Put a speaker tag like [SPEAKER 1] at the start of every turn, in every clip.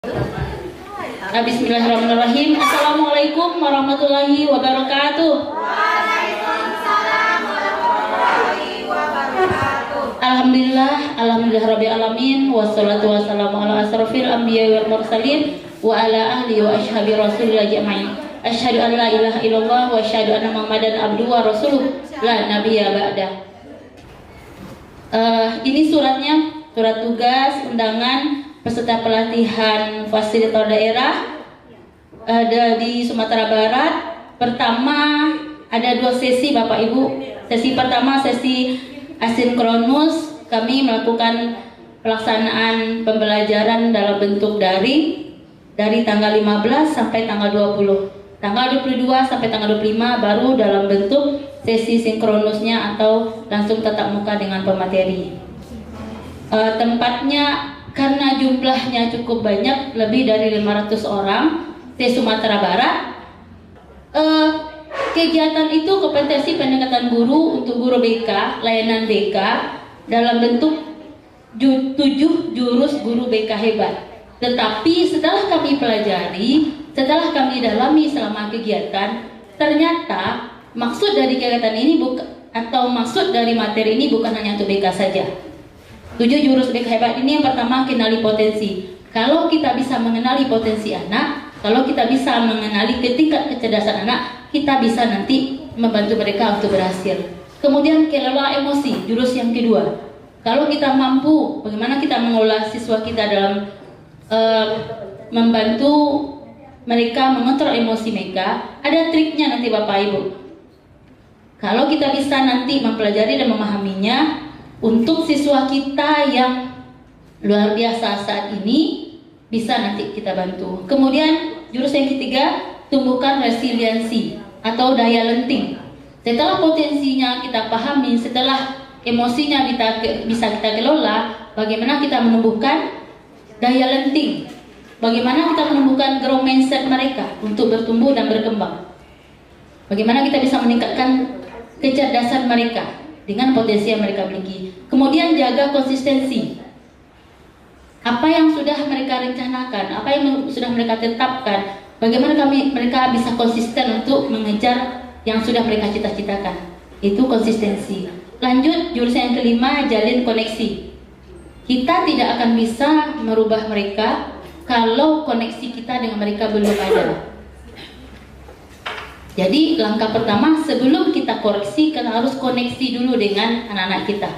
[SPEAKER 1] Bismillahirrahmanirrahim. Assalamualaikum warahmatullahi wabarakatuh.
[SPEAKER 2] Waalaikumsalam warahmatullahi wabarakatuh.
[SPEAKER 1] Alhamdulillah rabbil alamin, wassalatu wassalamu ala asrofil anbiya wal mursalin wa ala ahli wa ashabi rasulillah ajma'in. Asyhadu an la ilaha illallah wa asyhadu anna muhammadan abduhu wa rasuluh la nabiyya ba'da. Ini suratnya, surat tugas undangan peserta pelatihan fasilitator daerah ada di Sumatera Barat. Pertama ada 2 sesi Bapak Ibu. Sesi pertama sesi asinkronus, kami melakukan pelaksanaan pembelajaran dalam bentuk daring dari tanggal 15 sampai tanggal 20. Tanggal 22 sampai tanggal 25 baru dalam bentuk sesi sinkronusnya atau langsung tatap muka dengan pemateri. Tempatnya karena jumlahnya cukup banyak, lebih dari 500 orang di Sumatera Barat. Kegiatan itu kompetensi pendekatan guru untuk guru BK, layanan BK dalam bentuk 7 jurus guru BK hebat. Tetapi setelah kami pelajari, setelah kami dalami selama kegiatan, ternyata maksud dari kegiatan ini maksud dari materi ini bukan hanya untuk BK saja. 7 jurus BK hebat ini yang pertama, kenali potensi. Kalau kita bisa mengenali potensi anak, kalau kita bisa mengenali tingkat kecerdasan anak, kita bisa nanti membantu mereka untuk berhasil. Kemudian kelola emosi, jurus yang kedua. Kalau kita mampu, bagaimana kita mengelola siswa kita dalam membantu mereka mengontrol emosi mereka, ada triknya nanti Bapak Ibu. Kalau kita bisa nanti mempelajari dan memahaminya, untuk siswa kita yang luar biasa saat ini bisa nanti kita bantu. Kemudian jurus yang ketiga, tumbuhkan resiliensi atau daya lenting. Setelah potensinya kita pahami, setelah emosinya bisa kita kelola, bagaimana kita menumbuhkan daya lenting, bagaimana kita menumbuhkan growth mindset mereka untuk bertumbuh dan berkembang, bagaimana kita bisa meningkatkan kecerdasan mereka dengan potensi yang mereka miliki. Kemudian jaga konsistensi. Apa yang sudah mereka rencanakan, apa yang sudah mereka tetapkan, bagaimana mereka bisa konsisten untuk mengejar yang sudah mereka cita-citakan. Itu konsistensi. Lanjut, jurus yang kelima, jalin koneksi. Kita tidak akan bisa merubah mereka kalau koneksi kita dengan mereka belum ada. Jadi langkah pertama, sebelum kita koreksi, kita harus koneksi dulu dengan anak-anak kita.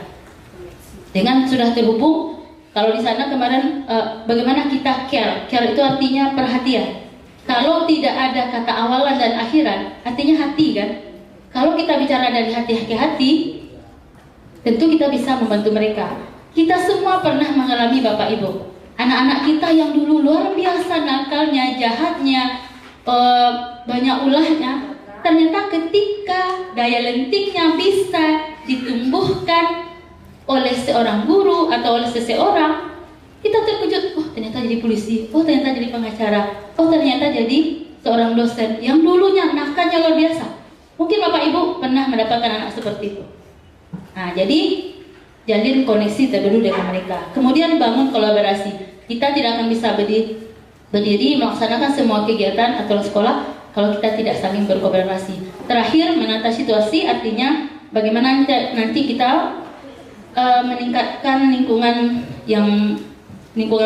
[SPEAKER 1] Dengan sudah terhubung, kalau di sana kemarin bagaimana kita care. Care itu artinya perhatian. Kalau tidak ada kata awalan dan akhiran, artinya hati kan. Kalau kita bicara dari hati ke hati, tentu kita bisa membantu mereka. Kita semua pernah mengalami Bapak Ibu, anak-anak kita yang dulu luar biasa nakalnya, jahatnya, banyak ulahnya, ternyata ketika daya lentingnya bisa ditumbuhkan oleh seorang guru atau oleh seseorang, kita terkejut, oh ternyata jadi polisi, oh ternyata jadi pengacara, oh ternyata jadi seorang dosen yang dulunya nakalnya luar biasa. Mungkin Bapak Ibu pernah mendapatkan anak seperti itu. Nah, jadi jalin koneksi terdahulu dengan mereka. Kemudian bangun kolaborasi. Kita tidak akan bisa berdiri melaksanakan semua kegiatan atau sekolah kalau kita tidak saling berkolaborasi. Terakhir, menata situasi, artinya bagaimana nanti kita meningkatkan lingkungan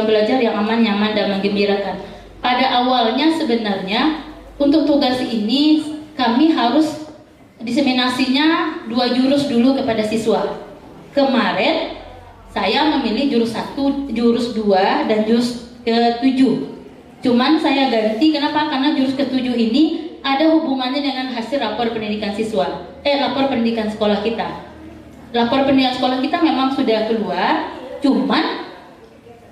[SPEAKER 1] belajar yang aman, nyaman, dan menggembirakan. Pada awalnya sebenarnya untuk tugas ini kami harus diseminasinya 2 jurus dulu kepada siswa. Kemarin saya memilih jurus 1, jurus 2, dan jurus ke-7. Cuman saya ganti, kenapa? Karena jurus ke-7 ini ada hubungannya dengan hasil rapor pendidikan siswa, rapor pendidikan sekolah kita. Lapor pendidikan sekolah kita memang sudah keluar, cuman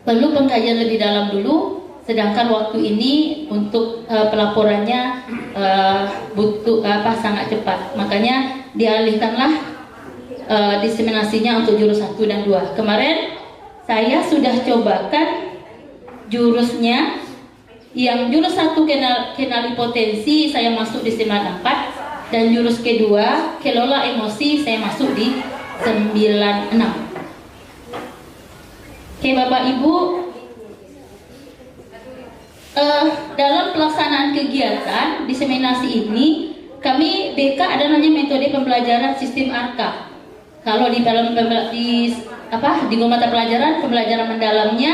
[SPEAKER 1] perlu pengkajian lebih dalam dulu. Sedangkan waktu ini untuk pelaporannya butuh sangat cepat. Makanya dialihkanlah diseminasinya untuk jurus 1 dan 2. Kemarin saya sudah cobakan jurusnya. Yang jurus 1 kenali potensi, saya masuk di 94, dan jurus kedua kelola emosi, saya masuk di 96. Oke Bapak Ibu, dalam pelaksanaan kegiatan diseminasi ini, kami BK ada namanya metode pembelajaran sistem ARKA. Kalau di dalam di mata pelajaran pembelajaran mendalamnya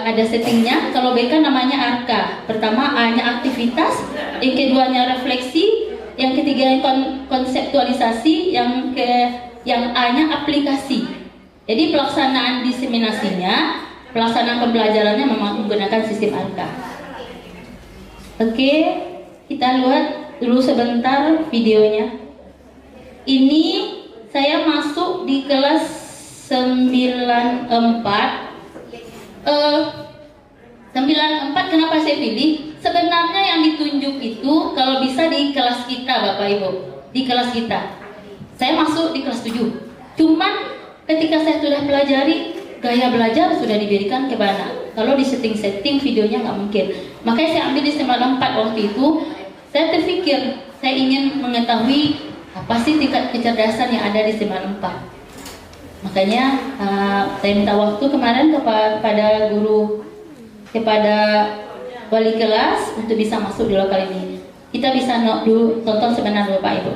[SPEAKER 1] ada settingnya. Kalau BK namanya ARKA. Pertama A-nya aktivitas, yang keduanya refleksi, yang ketiga konseptualisasi, yang A-nya aplikasi. Jadi pelaksanaan diseminasinya, pelaksanaan pembelajarannya memang menggunakan sistem ARKA. Oke, kita lihat dulu sebentar videonya. Ini saya masuk di kelas 94. 94 kenapa saya pilih? Sebenarnya yang ditunjuk itu kalau bisa di kelas kita Bapak Ibu, di kelas kita. Saya masuk di kelas 7. Cuman ketika saya sudah pelajari, gaya belajar sudah diberikan ke mana. Kalau di setting videonya nggak mungkin. Makanya saya ambil di 94 waktu itu. Saya terpikir saya ingin mengetahui apa sih tingkat kecerdasan yang ada di 94. Makanya saya minta waktu kemarin kepada guru, kepada wali kelas untuk bisa masuk di lokal ini. Kita bisa dulu tonton sebentar Bapak Ibu.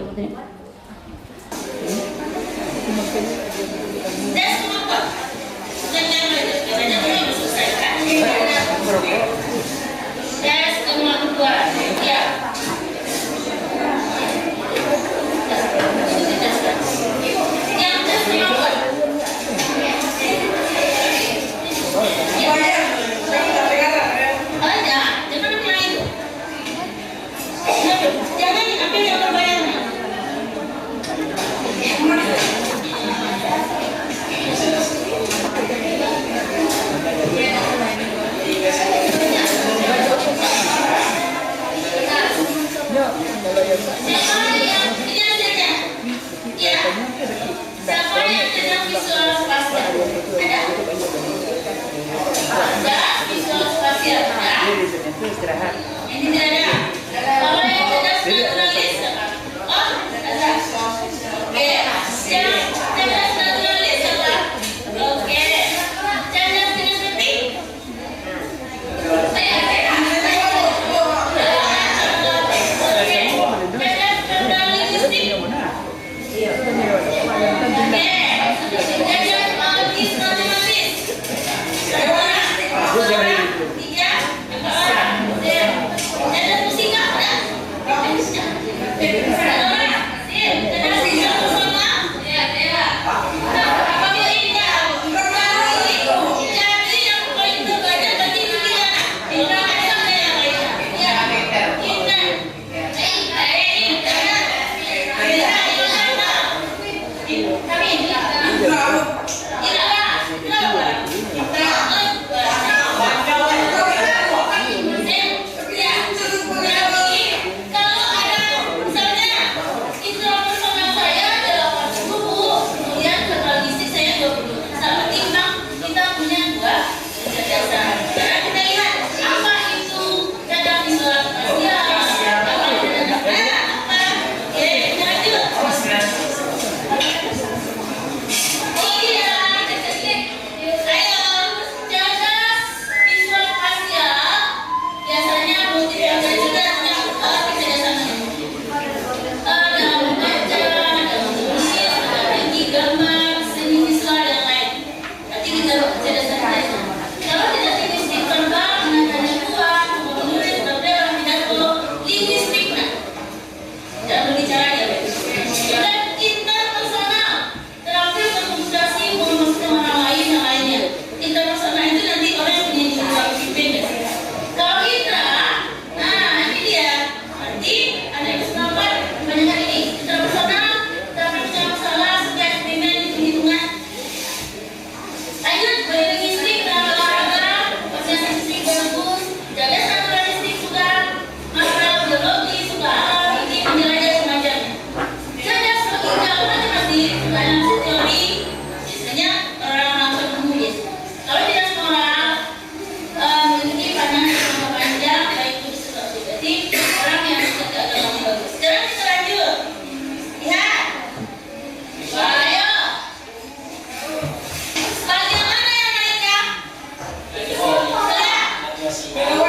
[SPEAKER 2] Ayo.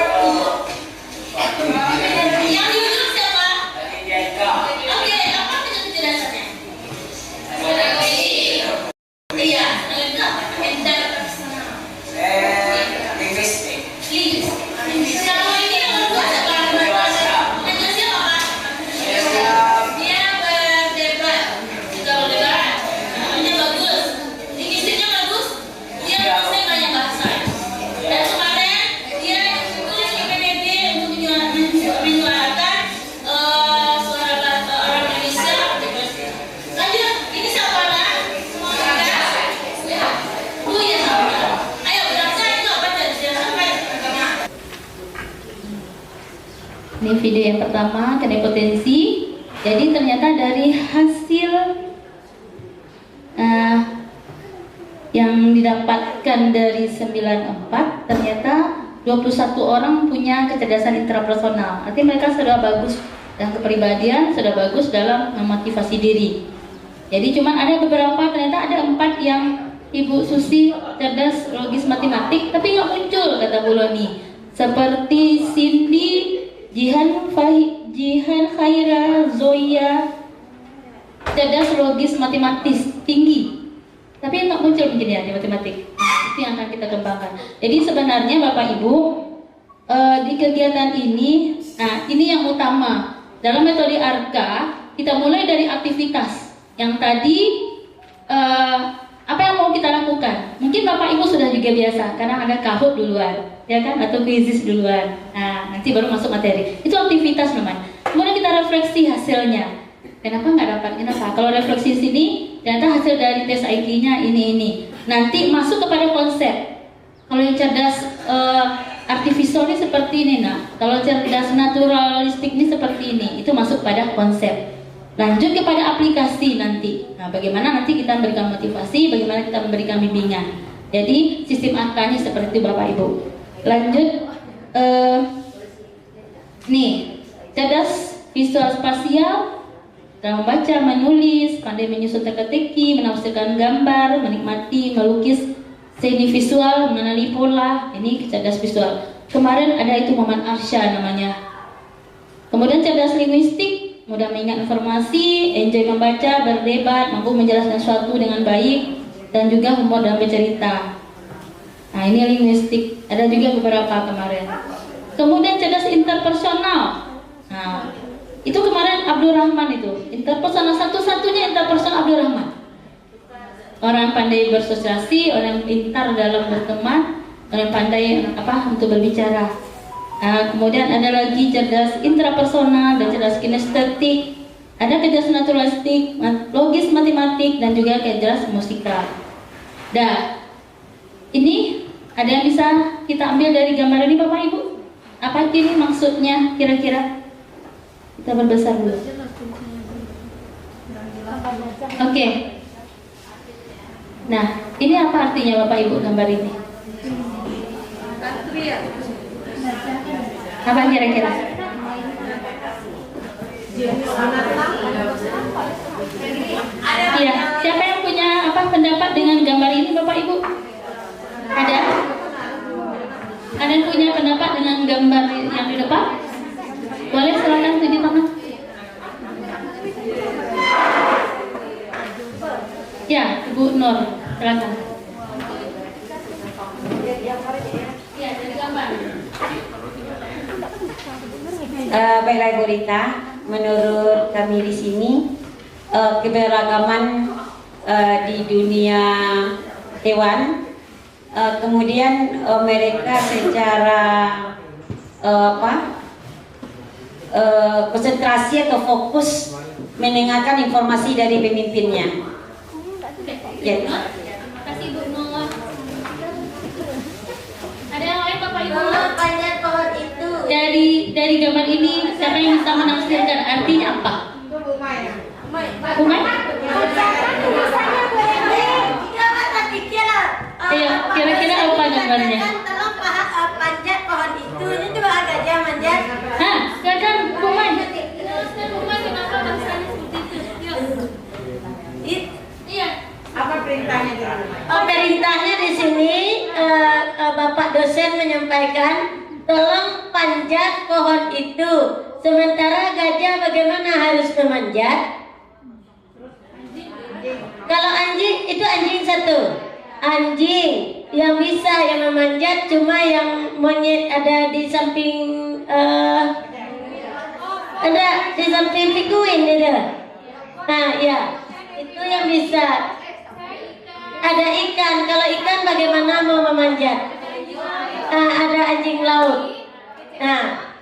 [SPEAKER 1] Ini video yang pertama, kenai potensi. Jadi ternyata dari hasil yang didapatkan dari 94, ternyata 21 orang punya kecerdasan intrapersonal. Artinya mereka sudah bagus dan kepribadian, sudah bagus dalam memotivasi diri. Jadi cuman ada beberapa, ternyata ada 4 yang Ibu Susi cerdas logis matematik, tapi nggak muncul kata Bu Loni. Seperti Cindy, Jihan Khaira, Zoya, cerdas logis matematis tinggi, tapi nggak muncul mungkin ya di matematik. Itu yang akan kita kembangkan. Jadi sebenarnya Bapak Ibu, di kegiatan ini, nah ini yang utama dalam metode ARKA. Kita mulai dari aktivitas yang tadi. Apa yang mau kita lakukan? Mungkin Bapak Ibu sudah juga biasa, karena ada kahut duluan, ya kan, atau kuisis duluan. Nah, nanti baru masuk materi. Itu aktivitas namanya. Kemudian kita refleksi hasilnya. Kenapa nggak dapat? Kenapa? Kalau refleksi sini, ternyata hasil dari tes IQ-nya ini. Nanti masuk kepada konsep. Kalau yang cerdas artificial ini seperti ini, nah. Kalau cerdas naturalistik ini seperti ini. Itu masuk pada konsep. Lanjut kepada aplikasi nanti. Nah, bagaimana nanti kita memberikan motivasi, bagaimana kita memberikan bimbingan. Jadi sistem ARKA-nya seperti itu Bapak Ibu. Lanjut, nih, cerdas visual spasial, dalam membaca, menulis, pandai menyusun teka-teki, menafsirkan gambar, menikmati, melukis, seni visual, mengenali pola. Ini cerdas visual. Kemarin ada itu Maman Arsya namanya. Kemudian cerdas linguistik, mudah mengingat informasi, enjoy membaca, berdebat, mampu menjelaskan sesuatu dengan baik, dan juga humor dalam bercerita. Nah, ini linguistik. Ada juga beberapa kemarin. Kemudian cerdas interpersonal. Nah, itu kemarin Abdul Rahman itu. Interpersonal, satu-satunya interpersonal Abdul Rahman. Orang pandai bersosialisasi, orang pintar dalam berteman, orang pandai untuk berbicara. Nah, kemudian ada lagi cerdas intrapersonal dan cerdas kinestetik, ada cerdas naturalistik, logis matematik, dan juga cerdas musikal. Nah, ini ada yang bisa kita ambil dari gambar ini Bapak Ibu? Apa ini maksudnya kira-kira? Kita berbesar dulu. Oke. Nah, ini apa artinya Bapak Ibu gambar ini? Apa kira-kira? Iya, siapa yang punya pendapat dengan gambar ini Bapak Ibu? Ada? Ada yang punya pendapat dengan gambar yang di depan? Boleh silakan tunjuk tangan. Ya, Ibu Nur, silakan. Ya, dari gambar.
[SPEAKER 3] Baiklah Ibu Rita, menurut kami di sini keberagaman di dunia hewan, kemudian mereka secara konsentrasi atau fokus mendengarkan informasi dari pemimpinnya. Ya.
[SPEAKER 1] Terima kasih Bu Nur. Ada yang lain Bapak Ibu?
[SPEAKER 2] Panjat pohon itu.
[SPEAKER 1] Dari gambar ini siapa yang bisa menafsirkan artinya apa? Umay? Iya, kira-kira apa gambarnya?
[SPEAKER 2] Tolong panjat pohon itu. Ini juga gajah manjat.
[SPEAKER 1] Hah, gajah Umay.
[SPEAKER 2] Kenapa bahasanya seperti itu? Iya. Apa perintahnya di rumah?
[SPEAKER 3] Perintahnya di sini Bapak dosen menyampaikan tolong panjat pohon itu. Sementara gajah bagaimana harus memanjat? Kalau anjing itu anjing satu. Anjing yang bisa yang memanjat cuma yang monyet ada di samping pikuin ada. Nah ya itu yang bisa. Ada ikan. Kalau ikan bagaimana mau memanjat? Nah, ada anjing laut. Nah,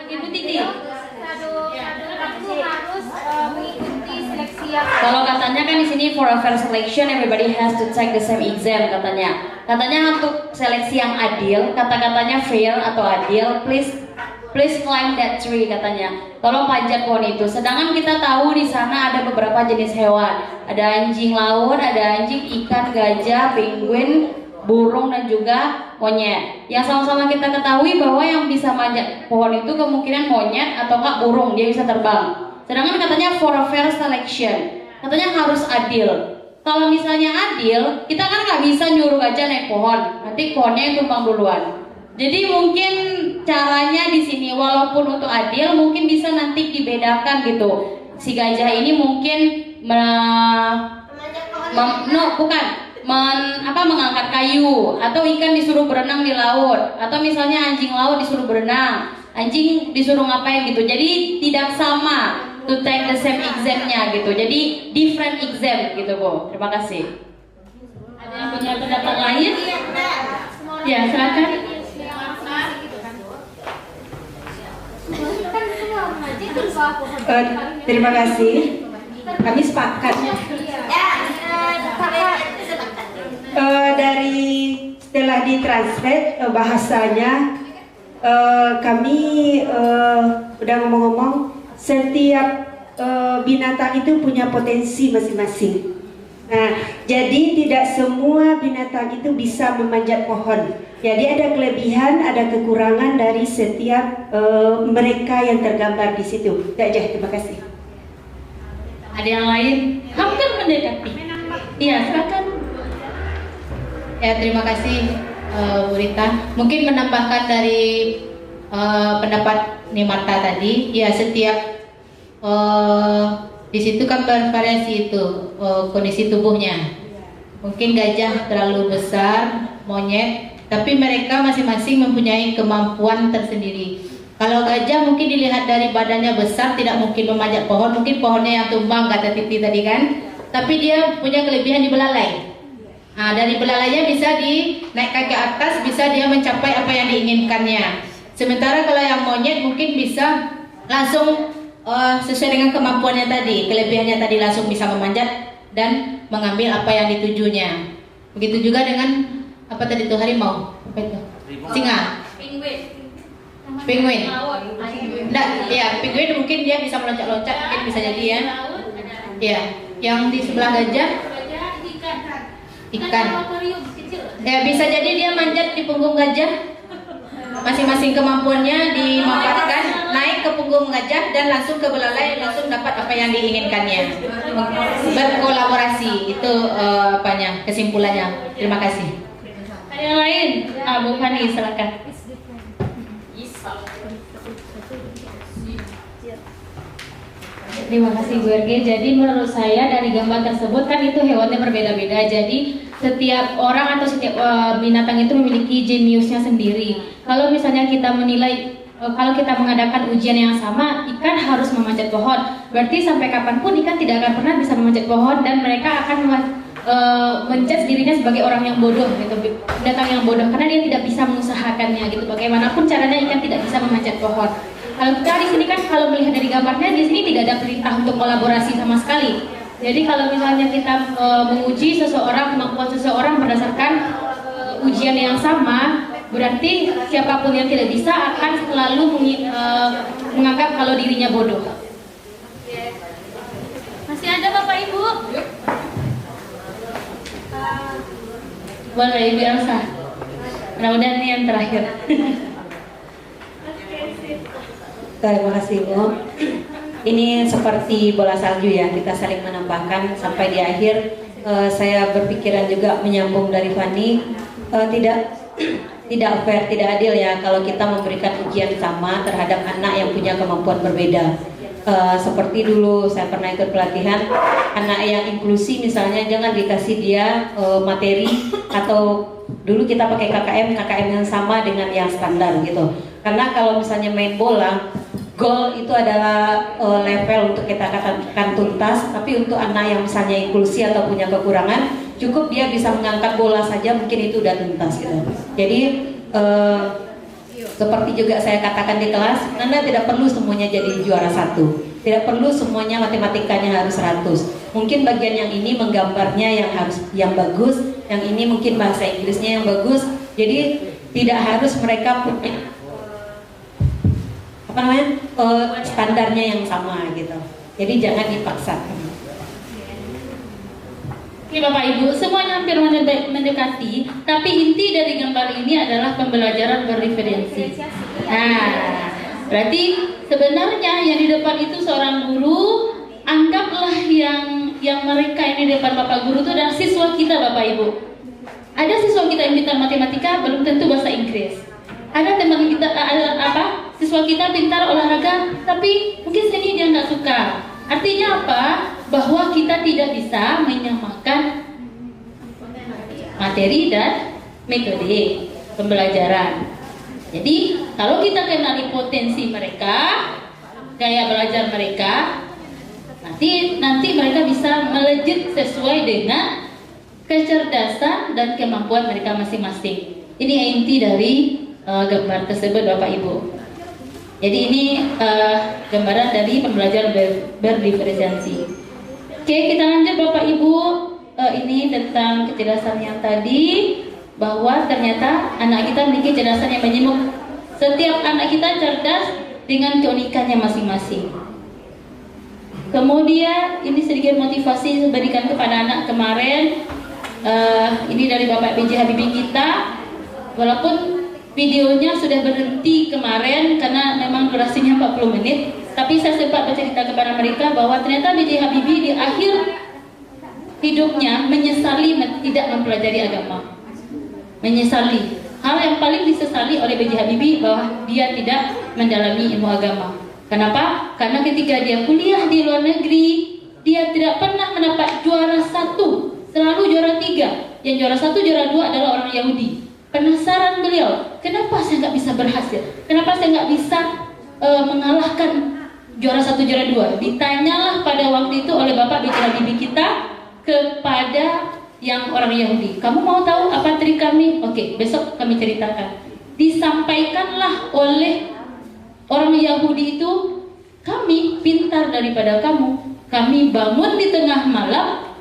[SPEAKER 1] Ibu Titi.
[SPEAKER 4] Kalau katanya kan di sini for a fair selection everybody has to take the same exam katanya. Katanya untuk seleksi yang adil, kata-katanya fair atau adil, please Please climb that tree katanya. Tolong panjat pohon itu. Sedangkan kita tahu di sana ada beberapa jenis hewan. Ada anjing laut, ada anjing, ikan, gajah, penguin, burung dan juga monyet. Yang sama-sama kita ketahui bahwa yang bisa manjat pohon itu kemungkinan monyet atau enggak burung, dia bisa terbang. Sedangkan katanya for a fair selection, katanya harus adil. Kalau misalnya adil, kita kan nggak bisa nyuruh gajah naik pohon, nanti pohonnya yang tumbang duluan. Jadi mungkin caranya di sini walaupun untuk adil mungkin bisa nanti dibedakan gitu. Si gajah ini mungkin mengangkat kayu, atau ikan disuruh berenang di laut, atau misalnya anjing laut disuruh berenang, anjing disuruh ngapain gitu. Jadi tidak sama to take the same exam-nya gitu. Jadi different exam gitu Bu. Terima kasih.
[SPEAKER 1] Ada yang punya pendapat lain? Ya, silakan.
[SPEAKER 5] Terima kasih. Kami sepakat. Dari setelah ditranslate bahasanya, kami udah ngomong-ngomong, setiap binatang itu punya potensi masing-masing. Nah, jadi tidak semua binatang itu bisa memanjat pohon. Jadi ada kelebihan, ada kekurangan dari setiap mereka yang tergambar di situ. Itu aja, terima kasih.
[SPEAKER 1] Ada yang lain? Hampir mendekati. Iya, silakan. Ya, terima kasih Bu Rita. Mungkin menambahkan dari pendapat Nimarta tadi, ya setiap di situ kan bervariasi itu kondisi tubuhnya. Mungkin gajah terlalu besar, monyet, tapi mereka masing-masing mempunyai kemampuan tersendiri. Kalau gajah mungkin dilihat dari badannya besar, tidak mungkin memanjat pohon, mungkin pohonnya yang tumbang kata Titi tadi kan. Tapi dia punya kelebihan di belalai. Nah, dari belalainya bisa dinaikkan ke atas, bisa dia mencapai apa yang diinginkannya. Sementara kalau yang monyet mungkin bisa langsung sesuai dengan kemampuannya tadi, kelebihannya tadi langsung bisa memanjat dan mengambil apa yang ditujunya. Begitu juga dengan apa tadi itu, harimau, apa itu? Singa. Penguin. Enggak, ya penguin mungkin dia bisa meloncat-loncat, mungkin bisa jadi ya. Ya, yang di sebelah gajah ikan. Ya bisa jadi dia manjat di punggung gajah. Masing-masing kemampuannya dimanfaatkan, naik ke punggung gajah dan langsung ke belalai, langsung dapat apa yang diinginkannya. Berkolaborasi itu kesimpulannya. Terima kasih. Ada yang lain? Bu Fani, silakan. Terima kasih Bu RG. Jadi menurut saya dari gambar tersebut kan itu hewannya berbeda-beda. Jadi setiap orang atau setiap binatang itu memiliki jeniusnya sendiri. Kalau misalnya kita menilai, kalau kita mengadakan ujian yang sama, ikan harus memanjat pohon. Berarti sampai kapanpun ikan tidak akan pernah bisa memanjat pohon dan mereka akan menjudge dirinya sebagai orang yang bodoh gitu, binatang yang bodoh karena dia tidak bisa mengusahakannya gitu. Bagaimanapun caranya ikan tidak bisa memanjat pohon. Kalau kita di sini kan kalau melihat dari gambarnya di sini tidak ada perintah untuk kolaborasi sama sekali. Jadi kalau misalnya kita menguji seseorang, kemampuan seseorang berdasarkan ujian yang sama, berarti siapapun yang tidak bisa akan selalu menganggap kalau dirinya bodoh. Masih ada Bapak Ibu? Boleh Ibu Elsa. Mudah-mudahan ini yang terakhir.
[SPEAKER 5] Terima kasih Bu. Ini seperti bola salju ya, kita saling menambahkan sampai di akhir. Saya berpikiran juga menyambung dari Fani, tidak fair, tidak adil ya kalau kita memberikan ujian sama terhadap anak yang punya kemampuan berbeda. Seperti dulu saya pernah ikut pelatihan anak yang inklusi misalnya, jangan dikasih dia materi, atau dulu kita pakai KKM yang sama dengan yang standar gitu. Karena kalau misalnya main bola, goal itu adalah level untuk kita katakan tuntas, tapi untuk anak yang misalnya inklusi atau punya kekurangan, cukup dia bisa mengangkat bola saja, mungkin itu udah tuntas gitu. Jadi seperti juga saya katakan di kelas, Anda tidak perlu semuanya jadi juara 1, tidak perlu semuanya matematikanya harus 100. Mungkin bagian yang ini menggambarnya yang bagus, yang ini mungkin bahasa Inggrisnya yang bagus. Jadi tidak harus mereka punya standarnya yang sama gitu. Jadi jangan dipaksakan.
[SPEAKER 1] Oke Bapak Ibu, semuanya hampir mendekati, tapi inti dari gambar ini adalah pembelajaran berreferensi. Nah, berarti sebenarnya yang di depan itu seorang guru, anggaplah yang mereka yang di depan Bapak Guru itu adalah siswa kita Bapak Ibu. Ada siswa kita yang pintar matematika, belum tentu bahasa Inggris. Ada teman kita, siswa kita pintar olahraga, tapi mungkin seni dia nggak suka. Artinya apa? Bahwa kita tidak bisa menyamakan materi dan metode pembelajaran. Jadi kalau kita kenali potensi mereka, gaya belajar mereka, nanti mereka bisa melejit sesuai dengan kecerdasan dan kemampuan mereka masing-masing. Ini inti dari gambar tersebut Bapak Ibu. Jadi ini gambaran dari pembelajaran berdiferensiasi. Oke, kita lanjut Bapak Ibu. Ini tentang kecerdasan yang tadi, bahwa ternyata anak kita memiliki kecerdasan yang menyeluruh. Setiap anak kita cerdas dengan keunikannya masing-masing. Kemudian ini sedikit motivasi diberikan kepada anak kemarin. Ini dari Bapak B.J. Habibie kita. Walaupun videonya sudah berhenti kemarin karena memang durasinya 40 menit, tapi saya sempat bercerita kepada mereka bahwa ternyata B.J. Habibie di akhir hidupnya menyesali tidak mempelajari agama. Menyesali. Hal yang paling disesali oleh B.J. Habibie bahwa dia tidak mendalami ilmu agama. Kenapa? Karena ketika dia kuliah di luar negeri, dia tidak pernah mendapat juara 1, selalu juara 3. Yang juara 1, juara 2 adalah orang Yahudi. Penasaran beliau, kenapa saya nggak bisa berhasil? Kenapa saya nggak bisa mengalahkan juara 1, juara 2? Ditanyalah pada waktu itu oleh Bapak B.J. Habibie kita kepada yang orang Yahudi. Kamu mau tahu apa trik kami? Oke, besok kami ceritakan. Disampaikanlah oleh orang Yahudi itu, kami pintar daripada kamu. Kami bangun di tengah malam,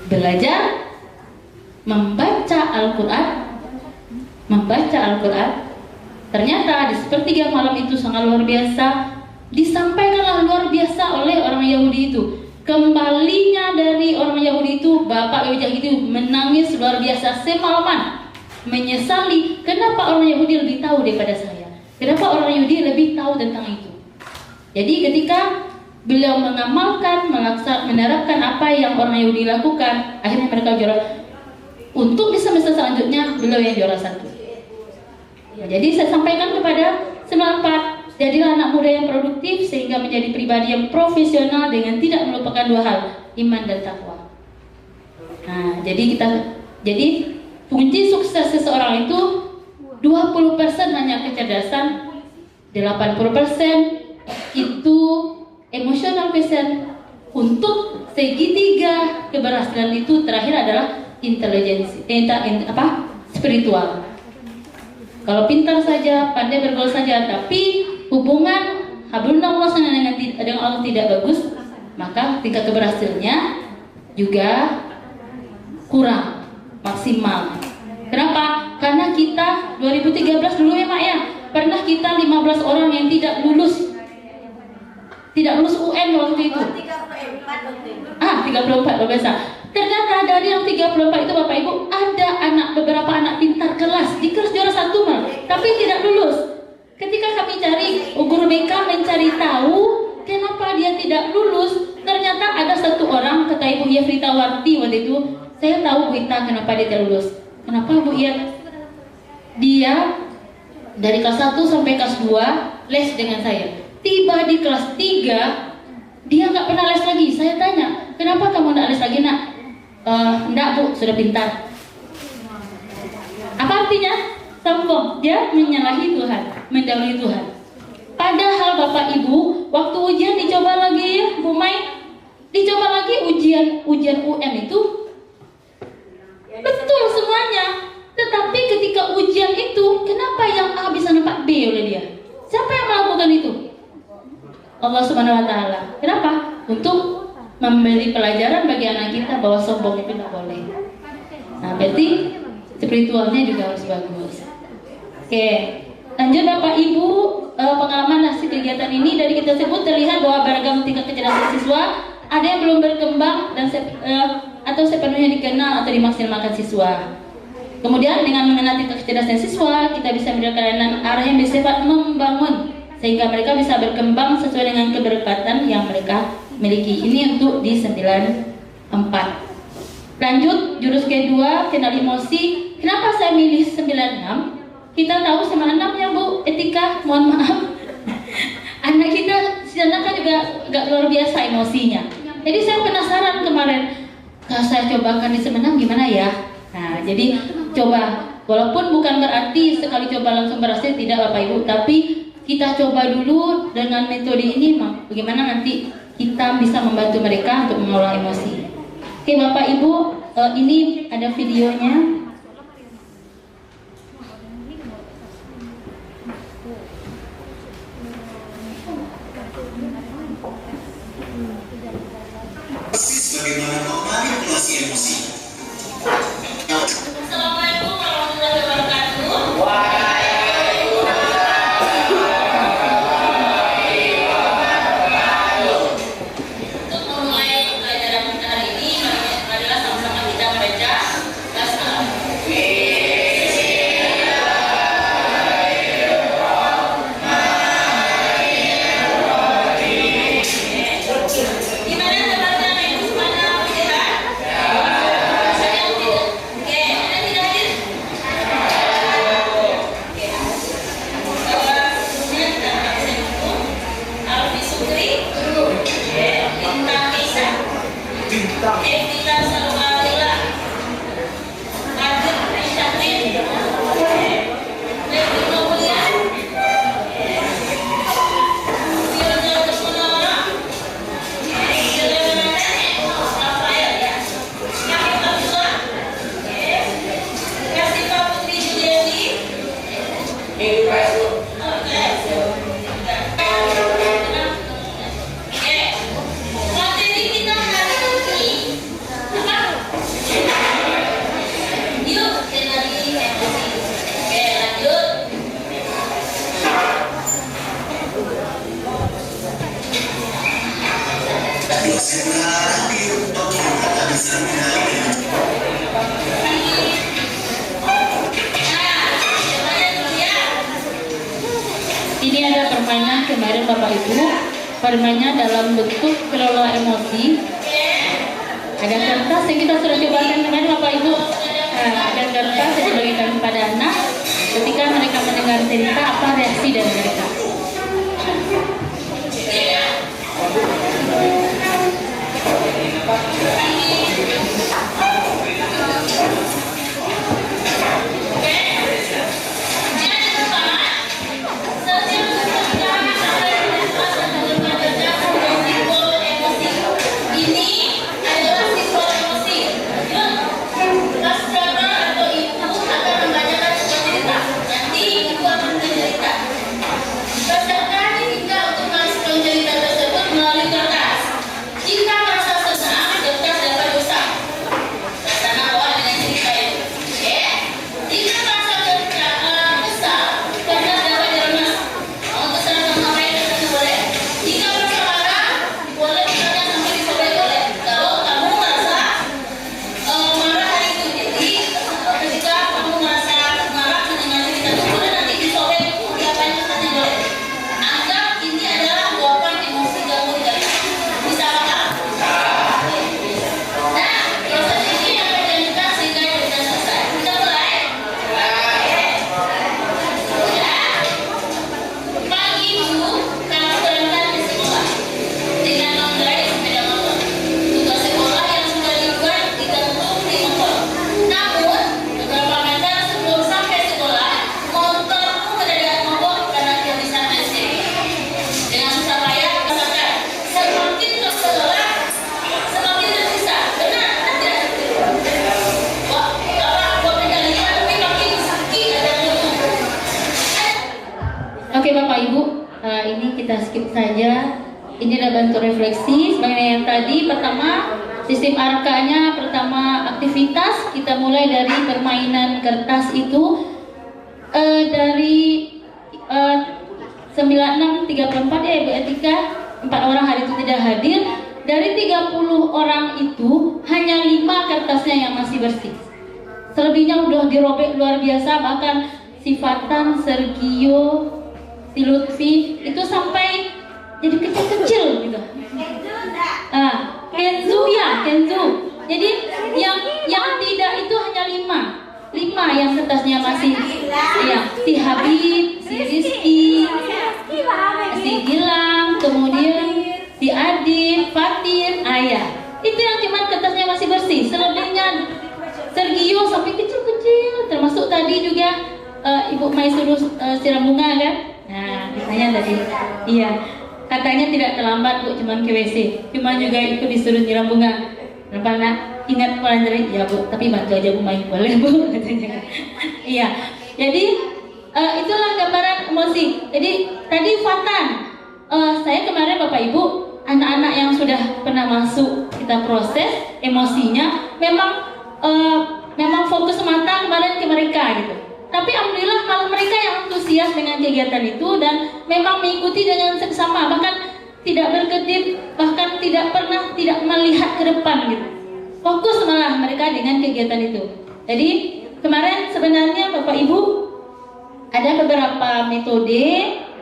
[SPEAKER 1] belajar membaca Al-Quran. Ternyata di sepertiga malam itu sangat luar biasa. Disampaikanlah luar biasa oleh orang Yahudi itu. Kembalinya dari orang Yahudi itu, Bapak Yahudi itu menangis luar biasa semalaman, menyesali kenapa orang Yahudi lebih tahu daripada saya. Kenapa orang Yahudi lebih tahu tentang itu. Jadi ketika beliau mengamalkan, menerapkan apa yang orang Yahudi lakukan, akhirnya mereka juara. Untuk di semester selanjutnya beliau yang juara 1. Jadi saya sampaikan kepada semangat, jadilah anak muda yang produktif sehingga menjadi pribadi yang profesional dengan tidak melupakan 2 hal, iman dan takwa. Nah, jadi kunci sukses seseorang itu 20% hanya kecerdasan, 80% itu emotional quotient. Untuk segitiga keberhasilan itu terakhir adalah intelijensi, spiritual. Kalau pintar saja, pandai bergaul saja, tapi hubungan hablunallah dengan Allah tidak bagus, maka tingkat keberhasilannya juga kurang maksimal. Kenapa? Karena kita 2013 dulu ya Mak ya, pernah kita 15 orang yang tidak lulus UN waktu itu. 34 luar biasa. Ternyata dari yang 34 itu Bapak Ibu, ada beberapa anak pintar kelas, di kelas juara 1 malah, tapi tidak lulus. Ketika kami cari, guru BK mencari tahu kenapa dia tidak lulus, ternyata ada 1 orang, kata Ibu Yefrita Warti waktu itu, saya tahu Bu Ita kenapa dia tidak lulus. Kenapa Bu Iya? Dia dari kelas 1 sampai kelas 2 les dengan saya. Tiba di kelas 3 dia nggak pernah les lagi. Saya tanya, kenapa kamu nggak les lagi Nak? Enggak Bu, sudah pintar. Apa artinya? Sombong. Dia menyalahi Tuhan, mendahului Tuhan. Padahal Bapak Ibu, waktu ujian dicoba lagi ya Bu Mai, dicoba lagi ujian UN itu betul semuanya. Tetapi ketika ujian itu, kenapa yang A bisa dapat B oleh dia? Siapa yang melakukan itu? Allah Subhanahu wa Ta'ala. Kenapa? Untuk memberi pelajaran bagi anak kita bahwa sombong itu tidak boleh. Nah, berarti spiritualnya juga harus bagus. Oke, lanjut Bapak Ibu, pengalaman hasil kegiatan ini dari kita sebut terlihat bahwa beragam tingkat kecerdasan siswa ada yang belum berkembang dan atau sepenuhnya dikenal atau dimaksimalkan siswa. Kemudian dengan mengenal tingkat kecerdasan siswa, kita bisa memberikan arah yang bersifat membangun sehingga mereka bisa berkembang sesuai dengan keberkatan yang mereka miliki. Ini untuk di 94. Lanjut jurus kedua, kenal emosi. Kenapa saya milih 96? Kita tahu 96 ya Bu, etika, mohon maaf. Anak kita sedang kan juga agak luar biasa emosinya. Jadi saya penasaran kemarin, kalau saya cobakan di 96 gimana ya? Nah, jadi coba, walaupun bukan berarti sekali coba langsung berhasil, tidak Bapak Ibu, tapi kita coba dulu dengan metode ini, bagaimana nanti kita bisa membantu mereka untuk mengelola emosi. Oke Bapak Ibu, ini ada videonya.
[SPEAKER 6] Bagaimana memanipulasi emosi.
[SPEAKER 1] Assalamualaikum warahmatullahi wabarakatuh. Untuk memulai pelajaran kita hari ini, marilah sama-sama kita membaca basmalah. Gimana teman-teman itu semuanya lihat? Saya yang tidak. Oke, ada tidak hadir? Oke. Sebelumnya kita akan itu Alfi Sukri, Bintang Isa, Evita Salwalila, Arjun Syahrin, Levi Nomulia, Firza Kesunora, Rafael ya, Yahya Abdullah, Kasifa Putri Juliani, materi kita hari ini apa? Yuk kenali emosi. Oke, lanjut.
[SPEAKER 6] Dosen berharap di untuk kita bisa mengenali
[SPEAKER 1] Ini ada permainan kemarin Bapak Ibu. Permainnya dalam bentuk kelola emosi. Ada kertas yang kita sudah cobakan kemarin Bapak Ibu. Ada kertas yang dibagikan kepada anak. Ketika mereka mendengar cerita, apa reaksi dari mereka? Ini adalah simbol emosi. Kelas berapa atau ibu akan membacakan sebuah cerita. Nanti ibu akan bercerita. Bacakan hingga untuk melanjutkan cerita tersebut melalui kertas. Jika merasa senang, kertas dapat rusak. Sana awal dengan cerita itu. Oke? Jika merasa kesal, kertas dapat diremas. Mau kesal sama lain kertas boleh. Jika merasa marah, boleh kertas sampai disobek boleh. Kalau kamu merasa marah hari itu, jadi ketika kamu merasa marah mendengar cerita itu boleh nanti disobek diapain kertasnya boleh. Anggap ini adalah luapan emosi kamu dari bisa paham? Nah, proses ini yang akan dilanjutkan sehingga cerita selesai. Kita mulai. Ya. Pagi dulu kamu berangkat ke sekolah dengan mengendarai sepeda motor. Tugas sekolah yang sudah dibuat digantung di motor. Namun beberapa meter sebelum sampai sekolah, motormu mendadak mogok karena kehabisan bensin. Dengan susah payah rasakan semakin ke sekolah semakin tersisa. Benar atau tidak? Wah, buat kendalinya tapi makin sakit ada dulu. Oke Bapak Ibu, ini kita skip saja. Ini adalah bentuk refleksi sebagaimana yang tadi. Pertama, sistem arkanya. Pertama, aktivitas. Kita mulai dari permainan kertas itu. dari 9634 ya Ibu Etika, 4 orang hari itu tidak hadir. Dari 30 orang itu hanya 5 kertasnya yang masih bersih. Selebihnya udah dirobek luar biasa, bahkan si Fatan, Sergio, si Lutfi itu sampai jadi kecil-kecil gitu. Kenzo ya, Kenzo. Jadi yang tidak itu hanya 5 yang kertasnya masih ya, si Habib, si Rizky, si Gilang, kemudian si Adit, Fatin, Ayah. Itu yang cuma kertasnya masih bersih. Selebihnya Sergio sampai kecil-kecil. Termasuk tadi juga Ibu Mai suruh siram bunga kan? Nah, ditanya tadi. Iya. Katanya tidak terlambat Bu, cuman ke WC. Cuma juga ikut disuruh nyiram bunga. Kenapa nak? Ingat pelajaran ya Bu, tapi bantu aja Bu Mai, boleh Bu? Katanya. Iya. Jadi itulah gambaran emosi. Jadi tadi Fatan, saya kemarin Bapak Ibu, anak-anak yang sudah pernah masuk kita proses emosinya, memang fokus mata kemarin ke mereka gitu. Tapi alhamdulillah malah mereka yang antusias dengan kegiatan itu dan memang mengikuti dengan seksama, bahkan tidak berkedip, bahkan tidak pernah tidak melihat ke depan gitu. Fokus malah mereka dengan kegiatan itu. Jadi kemarin sebenarnya Bapak Ibu ada beberapa metode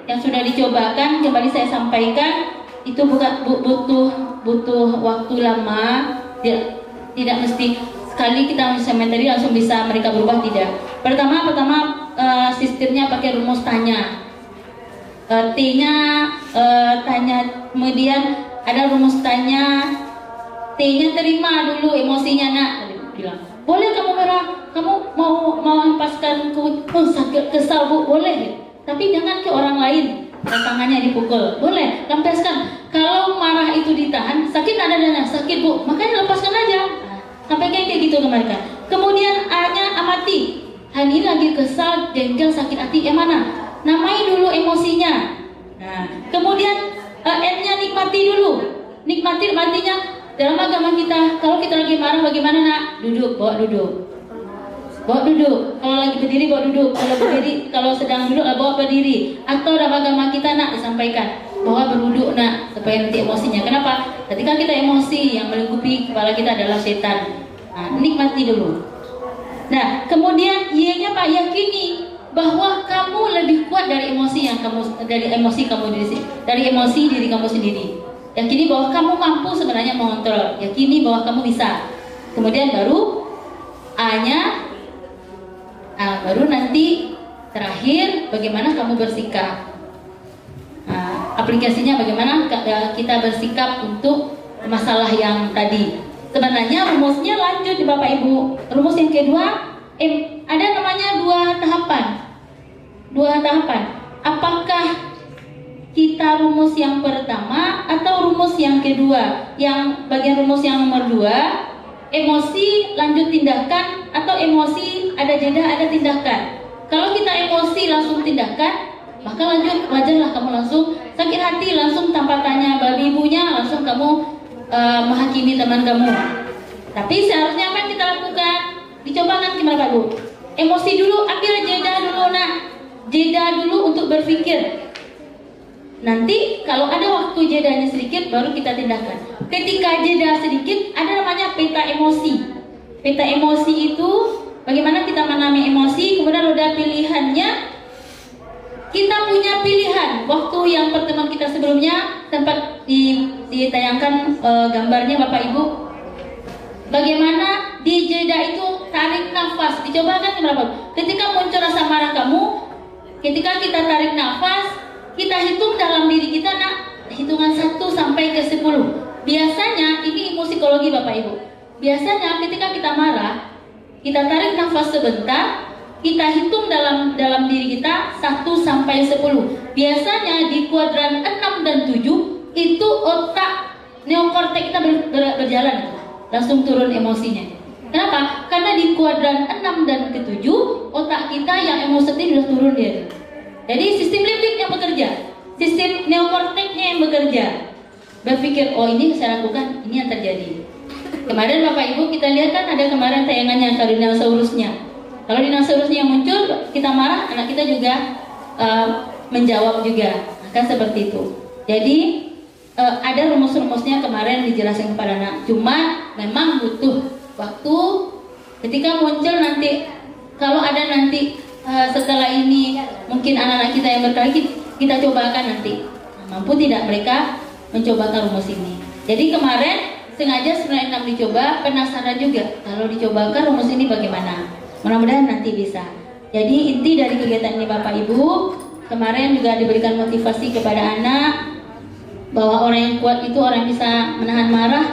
[SPEAKER 1] yang sudah dicobakan, kembali saya sampaikan itu butuh waktu lama, tidak mesti sekali kita materi langsung bisa mereka berubah, tidak. Pertama sistemnya pakai rumus tanya. T-nya tanya, kemudian ada rumus tanya, T-nya terima dulu emosinya nak. Bilang, boleh kamu marah, kamu mau hempaskan sakit kesal Bu, boleh. Tapi jangan ke orang lain, tangannya dipukul, boleh lepaskan. Kalau marah itu ditahan, sakit nadanya, sakit Bu, makanya lepaskan aja. Sampai kayak gitu ke mereka. Kemudian A-nya amati, hari ini lagi kesal, jengkel, sakit hati, yang mana? Namai dulu emosinya. Nah, kemudian N-nya nikmati dulu. Nikmati artinya dalam agama kita, kalau kita lagi marah bagaimana nak? Duduk, bawa duduk. Bawa duduk. Kalau lagi berdiri bawa duduk. Kalau berdiri, kalau sedang duduk bawa berdiri. Atau dalam agama kita nak disampaikan bahwa berwuduk nak supaya nanti emosinya. Kenapa? Ketika kita emosi yang melingkupi kepala kita adalah setan. Nah, nikmati dulu. Nah, kemudian Y-nya Pak, yakini bahwa kamu lebih kuat dari emosi dari emosi diri kamu sendiri. Yakini bahwa kamu mampu sebenarnya mengontrol. Yakini bahwa kamu bisa. Kemudian baru A-nya, baru nanti terakhir bagaimana kamu bersikap. Aplikasinya bagaimana kita bersikap untuk masalah yang tadi. Sebenarnya rumusnya lanjut di Bapak Ibu. Rumus yang kedua ada namanya dua tahapan. Apakah kita rumus yang pertama atau rumus yang kedua? Yang bagian rumus yang nomor 2, emosi lanjut tindakan atau emosi ada jeda ada tindakan. Kalau kita emosi langsung tindakan, maka lanjut wajarlah kamu langsung sakit hati, langsung tanpa tanya babi ibunya langsung kamu menghakimi teman kamu. Tapi seharusnya apa yang kita lakukan? Dicoba kan gimana Pak Bu? Emosi dulu, ambil jeda dulu nak. Jeda dulu untuk berpikir. Nanti kalau ada waktu jedanya sedikit baru kita tindakan. Ketika jeda sedikit ada namanya peta emosi. Peta emosi itu bagaimana kita menamai emosi, kemudian udah pilihannya. Kita punya pilihan. Waktu yang pertemuan kita sebelumnya sempat ditayangkan gambarnya Bapak Ibu. Bagaimana di jeda itu tarik nafas. Dicoba kan berapa? Ketika muncul rasa marah kamu, ketika kita tarik nafas, kita hitung dalam diri kita nak, hitungan 1 sampai ke 10. Biasanya ini ilmu psikologi Bapak Ibu. Biasanya ketika kita marah, kita tarik nafas sebentar, kita hitung dalam diri kita 1 sampai 10. Biasanya di kuadran 6 dan 7 itu otak neokortek kita berjalan, langsung turun emosinya. Kenapa? Karena di kuadran 6 dan ke-7 otak kita yang emosi sudah turun dia. Jadi sistem limbik yang bekerja, sistem neokorteknya yang bekerja. Berpikir, oh ini saya lakukan, ini yang terjadi. Kemarin Bapak Ibu kita lihat kan ada kemarin tayangannya Carinosaurusnya. Kalau dinosaurusnya muncul, kita marah, anak kita juga menjawab juga, akan seperti itu. Jadi ada rumus-rumusnya kemarin dijelaskan kepada anak. Cuma memang butuh waktu. Ketika muncul nanti, kalau ada nanti setelah ini mungkin anak-anak kita yang berkelahi, kita cobakan nanti. Mampu tidak mereka mencobakan rumus ini? Jadi kemarin sengaja sebenarnya dicoba, penasaran juga kalau dicobakan rumus ini bagaimana. Mudah-mudahan nanti bisa. Jadi inti dari kegiatan ini Bapak Ibu, kemarin juga diberikan motivasi kepada anak bahwa orang yang kuat itu orang yang bisa menahan marah.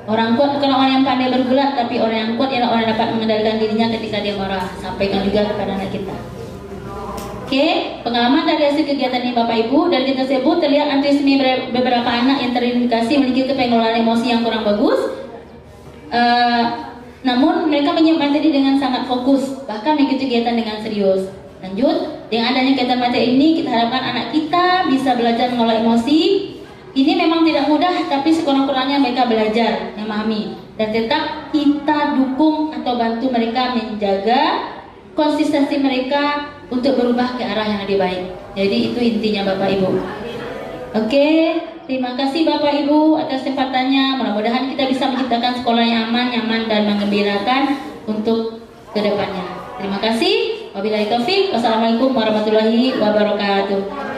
[SPEAKER 1] Orang kuat bukan orang yang pandai bergulat, tapi orang yang kuat ialah orang yang dapat mengendalikan dirinya ketika dia marah. Sampaikan juga kepada anak kita. Oke, pengalaman dari hasil kegiatan ini Bapak Ibu, dan kita sebut terlihat antusiasme beberapa anak yang terindikasi memiliki pengelolaan emosi yang kurang bagus. Namun mereka menyiapkan tadi dengan sangat fokus, bahkan mengikuti kegiatan dengan serius. Lanjut, dengan adanya kegiatan materi ini, kita harapkan anak kita bisa belajar mengelola emosi. Ini memang tidak mudah, tapi sekurang-kurangnya mereka belajar memahami, dan tetap kita dukung atau bantu mereka menjaga konsistensi mereka untuk berubah ke arah yang lebih baik. Jadi itu intinya Bapak Ibu. Oke, terima kasih Bapak Ibu atas kesempatannya. Mudah-mudahan kita bisa menciptakan sekolah yang aman, nyaman, dan menggembirakan untuk kedepannya. Terima kasih. Wabillahi taufik. Wassalamualaikum warahmatullahi wabarakatuh.